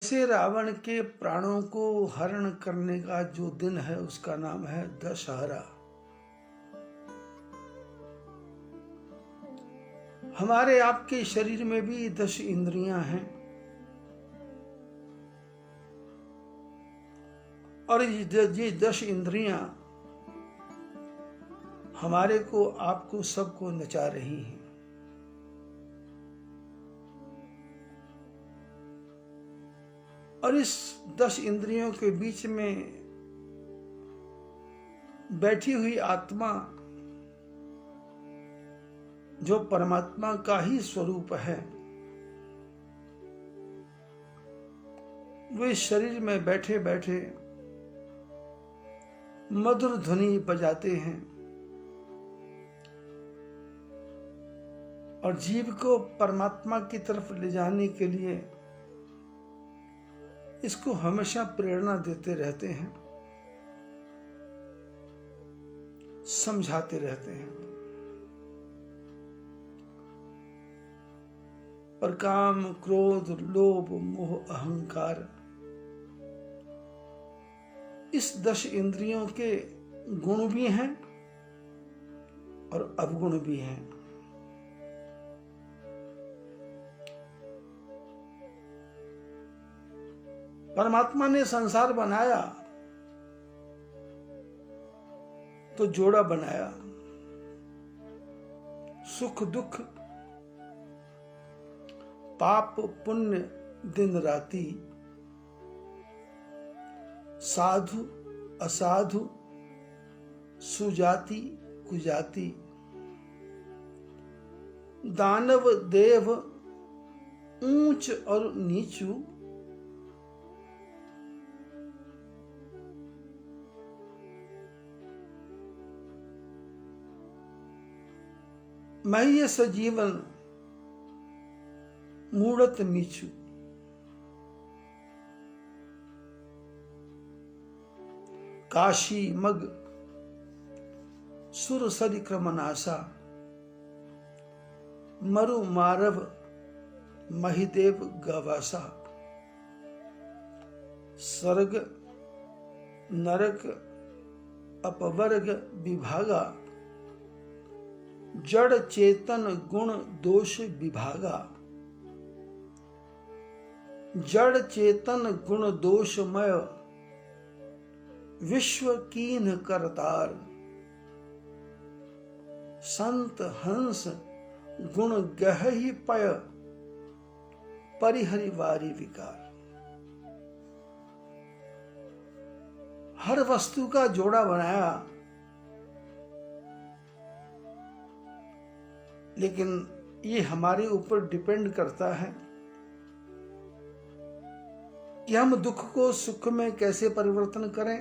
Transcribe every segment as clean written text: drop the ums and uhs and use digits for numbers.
से रावण के प्राणों को हरण करने का जो दिन है उसका नाम है दशहरा। हमारे आपके शरीर में भी 10 इंद्रियां हैं और ये 10 इंद्रियां हमारे को आपको सबको नचा रही हैं। और इस 10 इंद्रियों के बीच में बैठी हुई आत्मा जो परमात्मा का ही स्वरूप है, वो इस शरीर में बैठे बैठे मधुर ध्वनि बजाते हैं और जीव को परमात्मा की तरफ ले जाने के लिए इसको हमेशा प्रेरणा देते रहते हैं, समझाते रहते हैं। पर काम, क्रोध, लोभ, मोह, अहंकार इस 10 इंद्रियों के गुण भी हैं और अवगुण भी हैं। परमात्मा ने संसार बनाया तो जोड़ा बनाया, सुख दुख, पाप पुण्य दिन राति, साधु असाधु, सुजाति कुजाति, दानव देव, ऊंच और नीचू, मह्य सजीवन मूढ़त मीचू। काशी मग सुर सरिक्रमनासा, मरु मारव महिदेव गवासा। स्वर्ग नरक अपवर्ग विभागा, जड़ चेतन गुण दोष विभागा। जड़ चेतन गुण दोषमय, विश्व कीन करतार। संत हंस गुण गहहि पय, परिहरिवारी विकार। हर वस्तु का जोड़ा बनाया, लेकिन ये हमारे ऊपर डिपेंड करता है कि हम दुख को सुख में कैसे परिवर्तन करें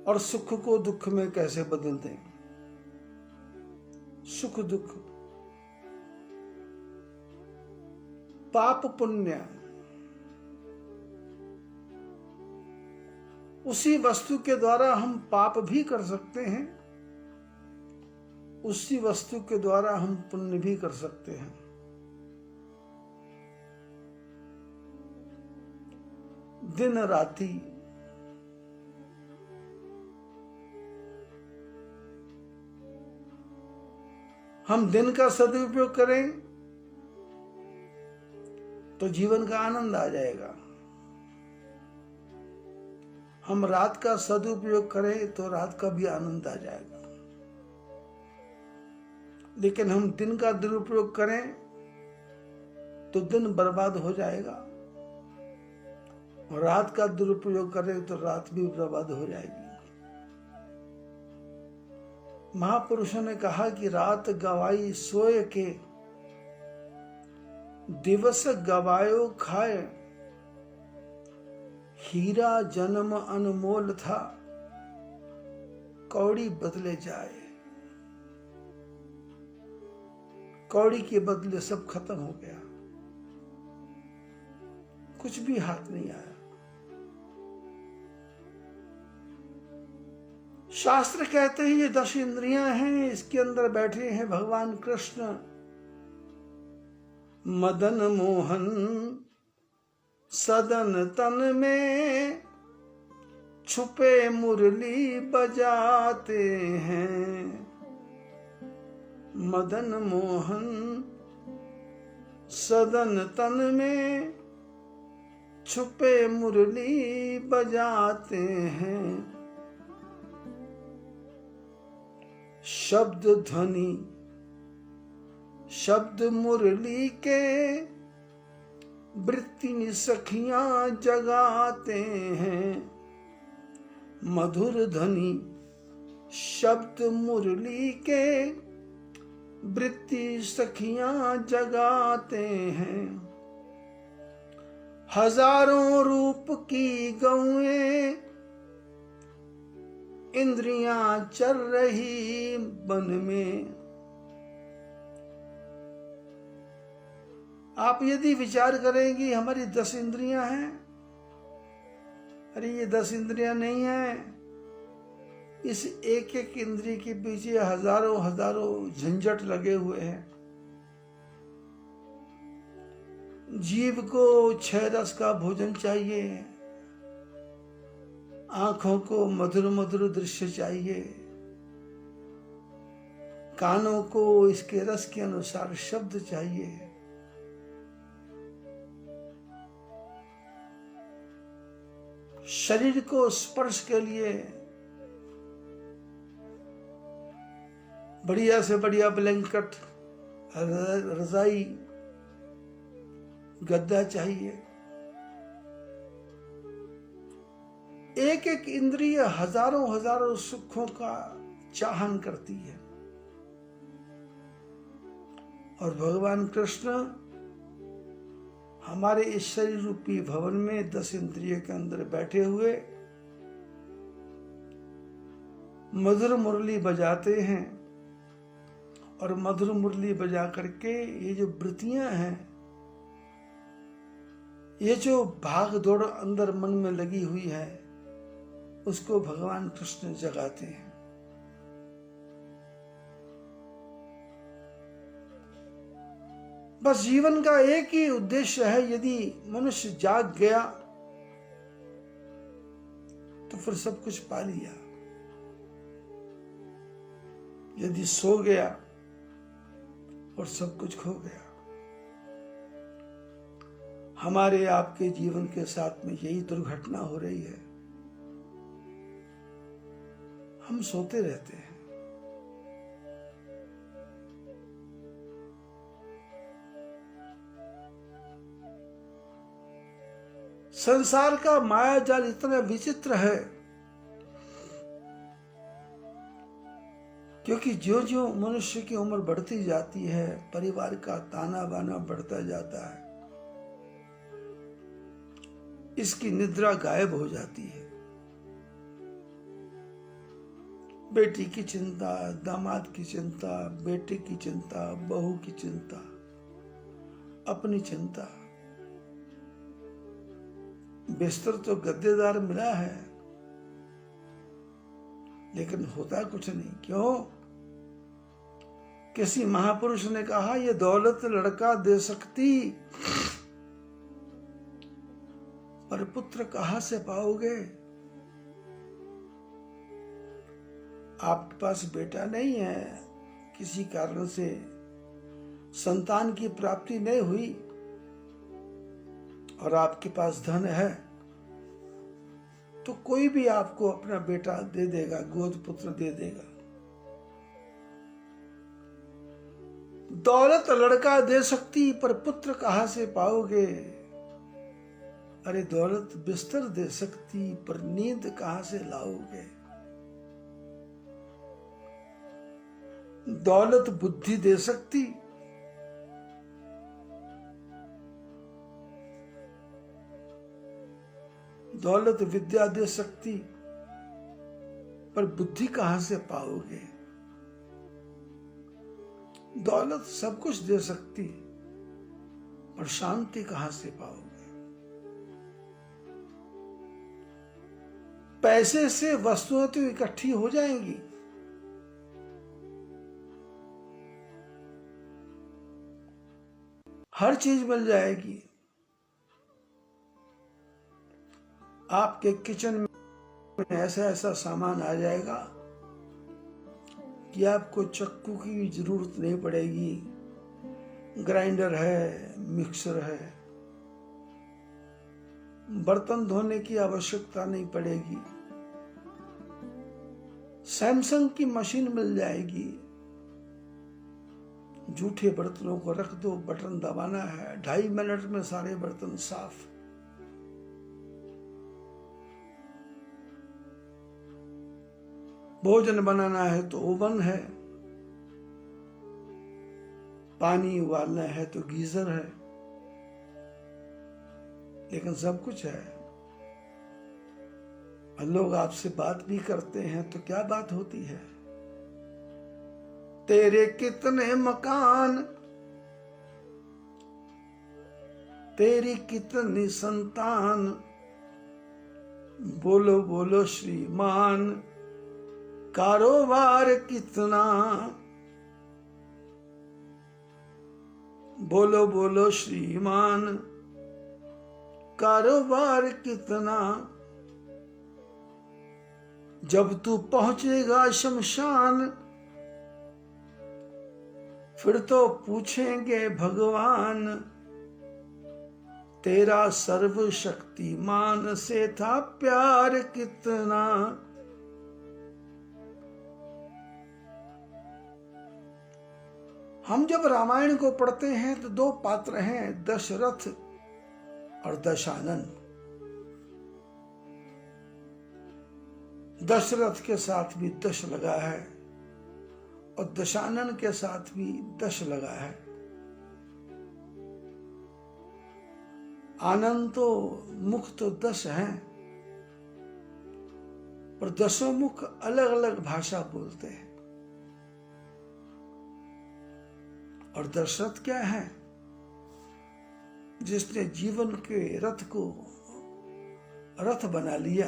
और सुख को दुख में कैसे बदल दें। सुख दुख, पाप पुण्य उसी वस्तु के द्वारा हम पाप भी कर सकते हैं, उसी वस्तु के द्वारा हम पुण्य भी कर सकते हैं। दिन राति हम दिन का सदुपयोग करें तो जीवन का आनंद आ जाएगा। हम रात का सदुपयोग करें तो रात का भी आनंद आ जाएगा। लेकिन हम दिन का दुरुपयोग करें तो दिन बर्बाद हो जाएगा और रात का दुरुपयोग करें तो रात भी बर्बाद हो जाएगी। महापुरुषों ने कहा कि रात गवाई सोए के, दिवस गवायो खाए। हीरा जन्म अनमोल था, कौड़ी बदले जाए। कौड़ी के बदले सब खत्म हो गया, कुछ भी हाथ नहीं आया। शास्त्र कहते हैं ये 10 इंद्रियां हैं, इसके अंदर बैठे हैं भगवान कृष्ण। मदन मोहन सदन तन में छुपे मुरली बजाते हैं। मदन मोहन सदन तन में छुपे मुरली बजाते हैं। शब्द ध्वनि शब्द मुरली के वृत्ति सखियां जगाते हैं। मधुर ध्वनि शब्द मुरली के वृत्ति सखियां जगाते हैं। हजारों रूप की गौएं इंद्रियां चल रही वन में। आप यदि विचार करेंगी हमारी 10 इंद्रियां हैं, अरे ये 10 इंद्रियां नहीं है। इस एक एक इंद्रिय के पीछे हजारों हजारों झंझट लगे हुए हैं। जीव को 6 रस का भोजन चाहिए, आंखों को मधुर मधुर दृश्य चाहिए, कानों को इसके रस के अनुसार शब्द चाहिए, शरीर को स्पर्श के लिए बढ़िया से बढ़िया ब्लैंकेट, रजाई, गद्दा चाहिए। एक एक इंद्रिय हजारों हजारों सुखों का चाहन करती है। और भगवान कृष्ण हमारे इस शरीर रूपी भवन में 10 इंद्रिय के अंदर बैठे हुए मधुर मुरली बजाते हैं। और मधुर मुरली बजा करके ये जो वृत्तियां हैं, ये जो भाग दौड़ अंदर मन में लगी हुई है, उसको भगवान कृष्ण जगाते हैं। बस जीवन का एक ही उद्देश्य है, यदि मनुष्य जाग गया तो फिर सब कुछ पा लिया, यदि सो गया और सब कुछ खो गया। हमारे आपके जीवन के साथ में यही दुर्घटना हो रही है। हम सोते रहते हैं, संसार का माया जाल इतना विचित्र है, क्योंकि जो जो मनुष्य की उम्र बढ़ती जाती है, परिवार का ताना बाना बढ़ता जाता है, इसकी निद्रा गायब हो जाती है। बेटी की चिंता, दामाद की चिंता, बेटे की चिंता, बहू की चिंता, अपनी चिंता। बिस्तर तो गद्देदार मिला है, लेकिन होता कुछ नहीं। क्यों? किसी महापुरुष ने कहा, ये दौलत लड़का दे सकती, पर पुत्र कहां से पाओगे? आपके पास बेटा नहीं है, किसी कारण से संतान की प्राप्ति नहीं हुई, और आपके पास धन है, तो कोई भी आपको अपना बेटा दे देगा, गोद पुत्र दे देगा। दौलत लड़का दे सकती, पर पुत्र कहां से पाओगे? अरे दौलत बिस्तर दे सकती, पर नींद कहां से लाओगे? दौलत बुद्धि दे सकती, दौलत विद्या दे सकती, पर बुद्धि कहां से पाओगे? दौलत सब कुछ दे सकती, पर शांति कहां से पाओगे? पैसे से वस्तुएं तो इकट्ठी हो जाएंगी, हर चीज मिल जाएगी। आपके किचन में ऐसा ऐसा सामान आ जाएगा कि आपको चक्कू की जरूरत नहीं पड़ेगी। ग्राइंडर है, मिक्सर है, बर्तन धोने की आवश्यकता नहीं पड़ेगी। सैमसंग की मशीन मिल जाएगी। जूठे बर्तनों को रख दो, बटन दबाना है, 2.5 मिनट में सारे बर्तन साफ। भोजन बनाना है तो ओवन है, पानी उबालना है तो गीजर है, लेकिन सब कुछ है। और लोग आपसे बात भी करते हैं तो क्या बात होती है? तेरे कितने मकान, तेरी कितनी संतान, बोलो बोलो श्रीमान, कारोबार कितना, बोलो बोलो श्रीमान, कारोबार कितना। जब तू पहुंचेगा शमशान, फिर तो पूछेंगे भगवान, तेरा सर्वशक्तिमान से था प्यार कितना। हम जब रामायण को पढ़ते हैं तो 2 पात्र हैं, दशरथ और दशानन। दशरथ के साथ भी दश लगा है और दशानन के साथ भी दश लगा है। आनंद तो मुख तो 10 हैं, पर 10 मुख अलग अलग भाषा बोलते हैं। और दशरथ क्या है? जिसने जीवन के रथ को रथ बना लिया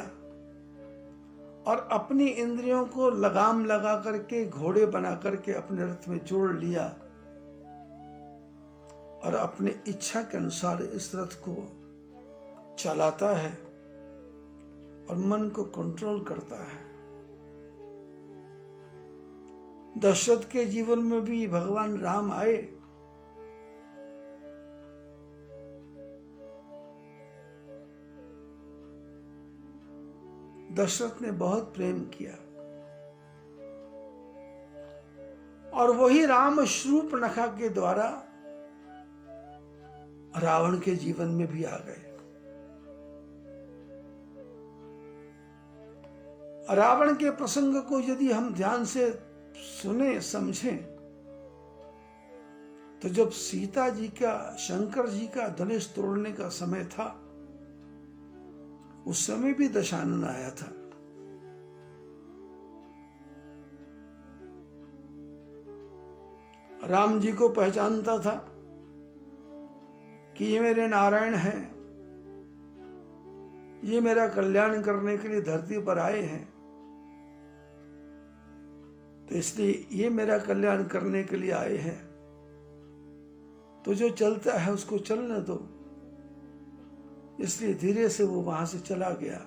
और अपनी इंद्रियों को लगाम लगा करके, घोड़े बना करके अपने रथ में जोड़ लिया और अपने इच्छा के अनुसार इस रथ को चलाता है और मन को कंट्रोल करता है। दशरथ के जीवन में भी भगवान राम आए। दशरथ ने बहुत प्रेम किया और वही राम शूर्पणखा के द्वारा रावण के जीवन में भी आ गए। रावण के प्रसंग को यदि हम ध्यान से सुने समझें तो जब सीता जी का, शंकर जी का धनुष तोड़ने का समय था, उस समय भी दशानन आया था। राम जी को पहचानता था कि ये मेरे नारायण हैं, ये मेरा कल्याण करने के लिए धरती पर आए हैं, तो इसलिए ये मेरा कल्याण करने के लिए आए हैं, तो जो चलता है उसको चलने दो। इसलिए धीरे से वो वहां से चला गया।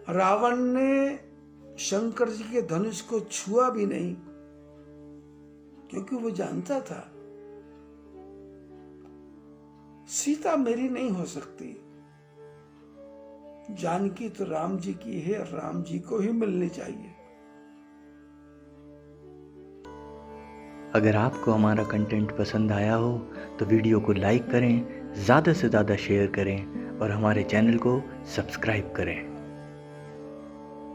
रावण ने शंकर जी के धनुष को छुआ भी नहीं, क्योंकि वो जानता था सीता मेरी नहीं हो सकती, जानकी तो राम जी की है, राम जी को ही मिलनी चाहिए। अगर आपको हमारा कंटेंट पसंद आया हो तो वीडियो को लाइक करें, ज़्यादा से ज़्यादा शेयर करें और हमारे चैनल को सब्सक्राइब करें।